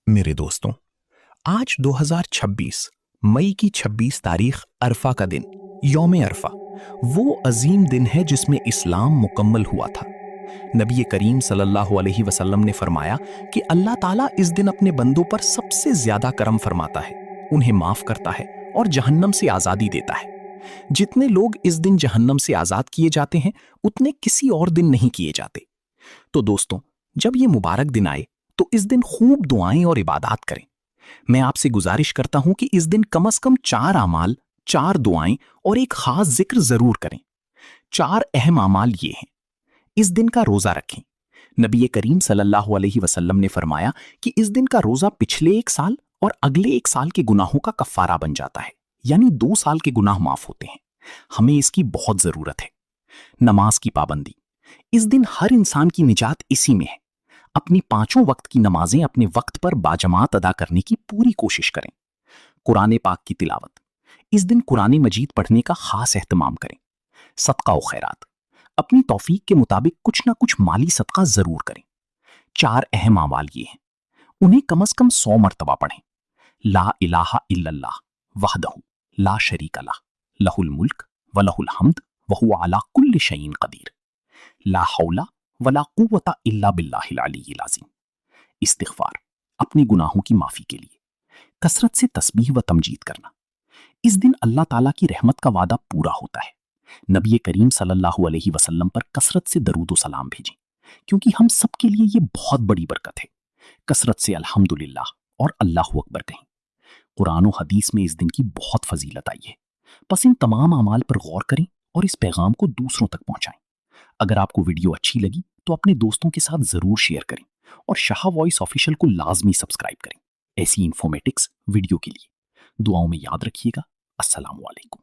میرے دوستوں، آج 2026 مئی کی 26 تاریخ عرفہ کا دن، یوم عرفہ، وہ عظیم دن ہے جس میں اسلام مکمل ہوا تھا۔ نبی کریم صلی اللہ علیہ وسلم نے فرمایا کہ اللہ تعالیٰ اس دن اپنے بندوں پر سب سے زیادہ کرم فرماتا ہے، انہیں معاف کرتا ہے اور جہنم سے آزادی دیتا ہے۔ جتنے لوگ اس دن جہنم سے آزاد کیے جاتے ہیں، اتنے کسی اور دن نہیں کیے جاتے۔ تو دوستوں، جب یہ مبارک دن آئے تو اس دن خوب دعائیں اور عبادات کریں۔ میں آپ سے گزارش کرتا ہوں کہ اس دن کم از کم 4 اعمال، 4 دعائیں اور ایک خاص ذکر ضرور کریں۔ 4 اہم اعمال یہ ہیں۔ اس دن کا روزہ رکھیں۔ نبی کریم صلی اللہ علیہ وسلم نے فرمایا کہ اس دن کا روزہ پچھلے 1 سال اور اگلے 1 سال کے گناہوں کا کفارہ بن جاتا ہے، یعنی 2 سال کے گناہ معاف ہوتے ہیں۔ ہمیں اس کی بہت ضرورت ہے۔ نماز کی پابندی۔ اس دن ہر انسان کی نجات اسی میں ہے۔ اپنی 5 وقت کی نمازیں اپنے وقت پر باجماعت ادا کرنے کی پوری کوشش کریں۔ قرآن پاک کی تلاوت۔ اس دن قرآن مجید پڑھنے کا خاص اہتمام کریں۔ صدقہ و خیرات۔ اپنی توفیق کے مطابق کچھ نہ کچھ مالی صدقہ ضرور کریں۔ 4 اہم اعمال یہ ہیں۔ انہیں کم از کم 100 مرتبہ پڑھیں۔ لا الہ الا اللہ وحدہ لا شریک لہ لہ الملک ولہ الحمد وہو علی کل شیء قدیر۔ لا حول ولا قوت الا باللہ العلی العظیم۔ استغفار، اپنے گناہوں کی معافی کے لیے۔ کثرت سے تسبیح و تمجید کرنا۔ اس دن اللہ تعالیٰ کی رحمت کا وعدہ پورا ہوتا ہے۔ نبی کریم صلی اللہ علیہ وسلم پر کثرت سے درود و سلام بھیجیں، کیونکہ ہم سب کے لیے یہ بہت بڑی برکت ہے۔ کثرت سے الحمدللہ اور اللہ اکبر کہیں۔ قرآن و حدیث میں اس دن کی بہت فضیلت آئی ہے۔ پس ان تمام اعمال پر غور کریں اور اس پیغام کو دوسروں تک پہنچائیں۔ اگر آپ کو ویڈیو اچھی لگی تو اپنے دوستوں کے ساتھ ضرور شیئر کریں اور شاہ وائس آفیشیل کو لازمی سبسکرائب کریں ایسی انفارمیٹکس ویڈیو کے لیے۔ دعاؤں میں یاد رکھیے گا۔ السلام علیکم۔